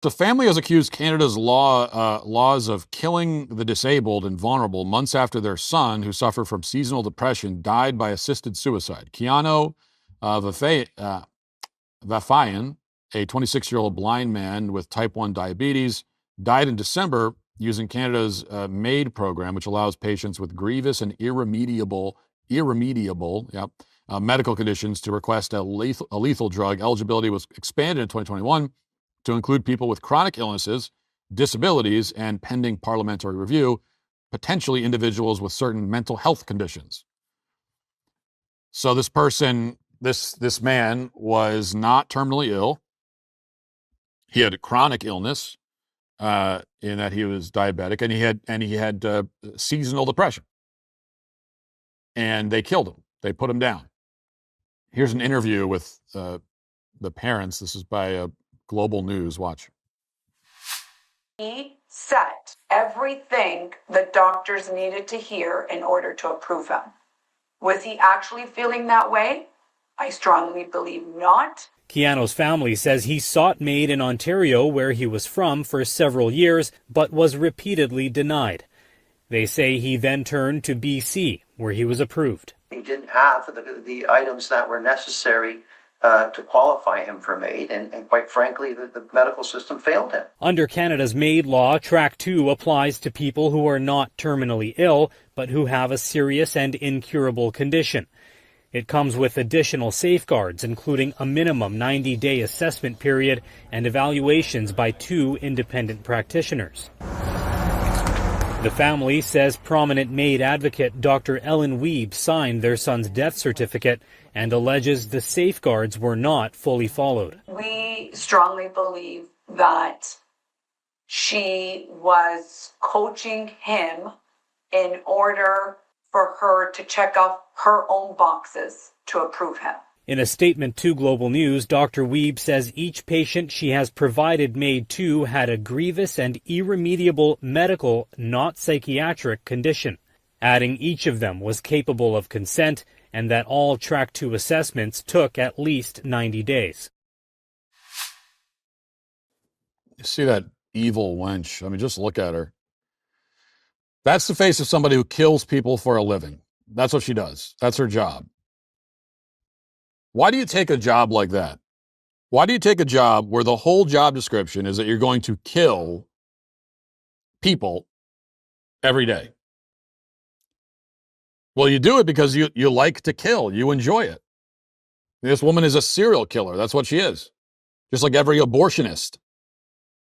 The family has accused Canada's laws of killing the disabled and vulnerable months after their son, who suffered from seasonal depression, died by assisted suicide. Keanu Vafayan, a 26-year-old blind man with type 1 diabetes, died in December using Canada's MAID program, which allows patients with grievous and irremediable medical conditions to request a lethal drug. Eligibility was expanded in 2021 to include people with chronic illnesses, disabilities, and pending parliamentary review, potentially individuals with certain mental health conditions. So this person, this man was not terminally ill. He had a chronic illness, in that he was diabetic, and he had seasonal depression. And they killed him. They put him down. Here's an interview with the parents. This is by Global News. Watch. He said everything the doctors needed to hear in order to approve him. Was he actually feeling that way? I strongly believe not. Keanu's family says he sought MAID in Ontario, where he was from, for several years, but was repeatedly denied. They say he then turned to BC, where he was approved. He didn't have the items that were necessary to qualify him for MAID, and quite frankly, the medical system failed him. Under Canada's MAID law, Track 2 applies to people who are not terminally ill, but who have a serious and incurable condition. It comes with additional safeguards, including a minimum 90-day assessment period and evaluations by 2 independent practitioners. The family says prominent MAID advocate Dr. Ellen Wiebe signed their son's death certificate and alleges the safeguards were not fully followed. We strongly believe that she was coaching him in order for her to check off her own boxes to approve him. In a statement to Global News, Dr. Wiebe says each patient she has provided MAID to had a grievous and irremediable medical, not psychiatric, condition, adding each of them was capable of consent and that all Track 2 assessments took at least 90 days. You see that evil wench? I mean, just look at her. That's the face of somebody who kills people for a living. That's what she does. That's her job. Why do you take a job like that? Why do you take a job where the whole job description is that you're going to kill people every day? Well, you do it because you like to kill. You enjoy it. This woman is a serial killer. That's what she is. Just like every abortionist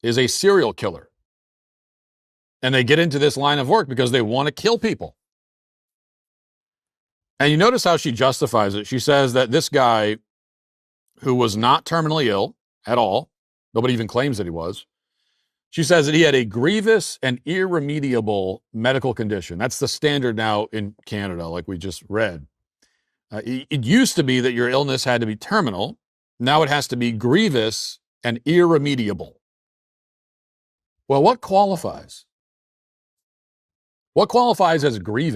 is a serial killer. And they get into this line of work because they want to kill people. And you notice how she justifies it. She says that this guy, who was not terminally ill at all, nobody even claims that he was, she says that he had a grievous and irremediable medical condition. That's the standard now in Canada, like we just read. It used to be that your illness had to be terminal. Now it has to be grievous and irremediable. Well, what qualifies? What qualifies as going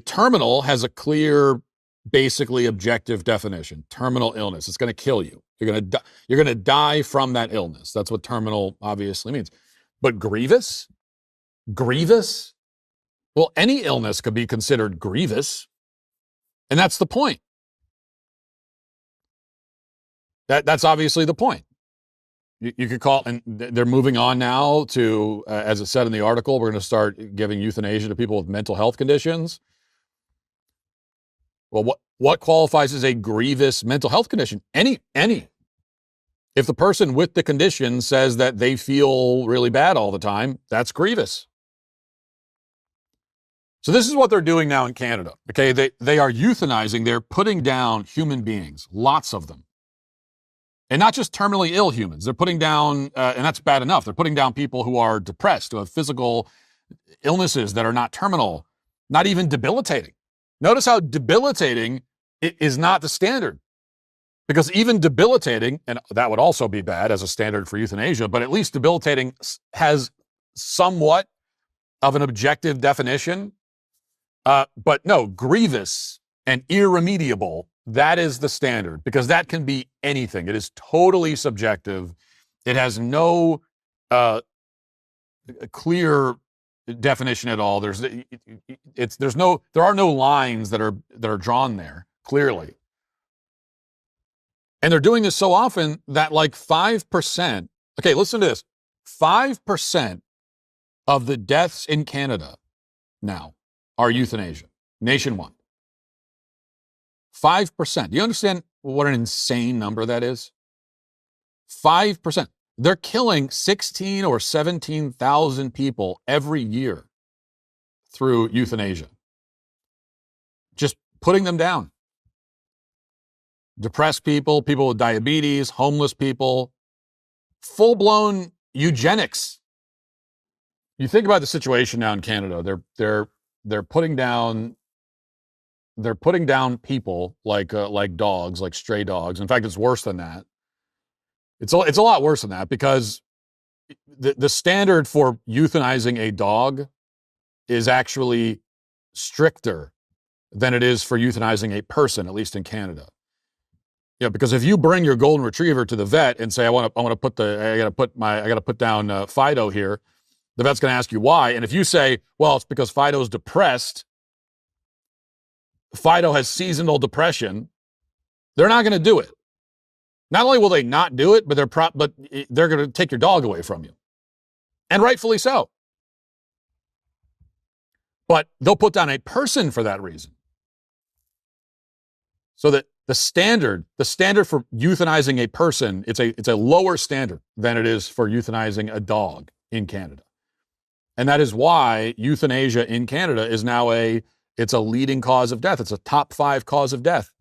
terminal has a clear, basically objective definition. Terminal illness. It's going to kill you. You're going to die from that illness. That's what terminal obviously means. But grievous? Grievous? Well, any illness could be considered grievous. And that's the point. That's obviously the point. You could call, and they're moving on now to, as it said in the article, we're going to start giving euthanasia to people with mental health conditions. Well, what qualifies as a grievous mental health condition? Any. If the person with the condition says that they feel really bad all the time, that's grievous. So this is what they're doing now in Canada. Okay, they are euthanizing. They're putting down human beings, lots of them. And not just terminally ill humans. They're putting down, and that's bad enough, they're putting down people who are depressed, who have physical illnesses that are not terminal, not even debilitating. Notice how debilitating is not the standard. Because even debilitating, and that would also be bad as a standard for euthanasia, but at least debilitating has somewhat of an objective definition. But no, grievous and irremediable That is the standard, because that can be anything. It is totally subjective. It has no clear definition at all. There are no lines that are drawn there clearly. And they're doing this so often that like 5%, okay, listen to this. 5% of the deaths in Canada now are euthanasia, nationwide. 5%. Do you understand what an insane number that is? 5%. They're killing 16 or 17,000 people every year through euthanasia. Just putting them down. Depressed people, people with diabetes, homeless people, full-blown eugenics. You think about the situation now in Canada. They're putting down people like dogs, like stray dogs. In fact, it's worse than that. It's a lot worse than that, because the standard for euthanizing a dog is actually stricter than it is for euthanizing a person, at least in Canada. Yeah, because if you bring your golden retriever to the vet and say, I gotta put down Fido here, the vet's gonna ask you why. And if you say, well, it's because Fido's depressed, Fido has seasonal depression, they're not gonna do it. Not only will they not do it, but they're gonna take your dog away from you. And rightfully so. But they'll put down a person for that reason. So that the standard for euthanizing a person, it's a lower standard than it is for euthanizing a dog in Canada. And that is why euthanasia in Canada is now it's a leading cause of death. It's a top 5 cause of death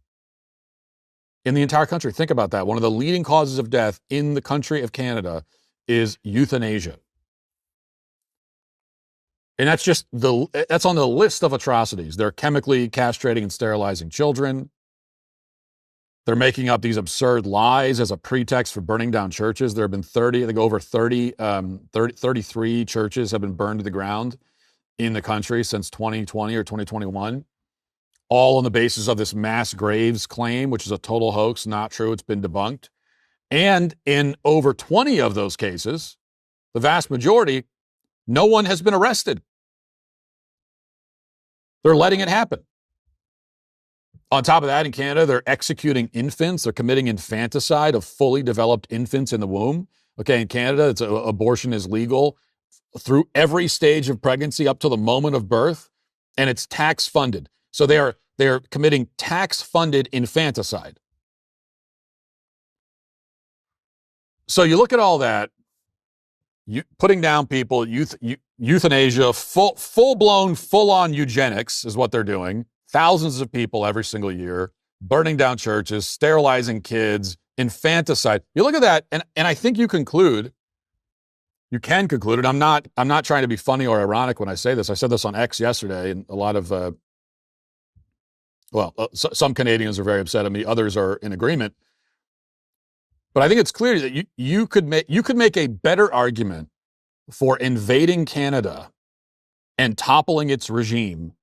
in the entire country. Think about that. One of the leading causes of death in the country of Canada is euthanasia. And that's on the list of atrocities. They're chemically castrating and sterilizing children. They're making up these absurd lies as a pretext for burning down churches. There have been 33 churches have been burned to the ground in the country since 2020 or 2021, all on the basis of this mass graves claim, which is a total hoax, not true. It's been debunked. And in over 20 of those cases, the vast majority, no one has been arrested. They're letting it happen. On top of that, in Canada, they're executing infants. They're committing infanticide of fully developed infants in the womb. Okay, in Canada, abortion is legal through every stage of pregnancy up to the moment of birth, and it's tax funded. So they are committing tax funded infanticide. So you look at all that, putting down people, euthanasia, full-blown, full-on eugenics is what they're doing. Thousands of people every single year, burning down churches, sterilizing kids, infanticide. You look at that, and I think you can conclude, and I'm not trying to be funny or ironic when I say this. I said this on X yesterday, and a lot of, some Canadians are very upset at me. Others are in agreement. But I think it's clear that you could make a better argument for invading Canada and toppling its regime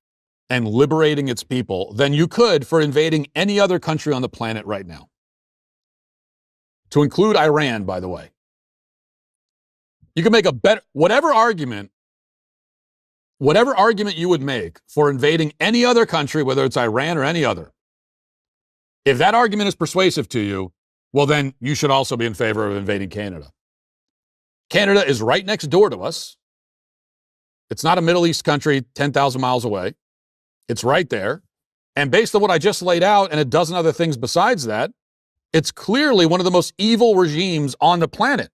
and liberating its people than you could for invading any other country on the planet right now. To include Iran, by the way. You can make a better, whatever argument you would make for invading any other country, whether it's Iran or any other, if that argument is persuasive to you, well, then you should also be in favor of invading Canada. Canada is right next door to us. It's not a Middle East country 10,000 miles away. It's right there. And based on what I just laid out and a dozen other things besides that, it's clearly one of the most evil regimes on the planet.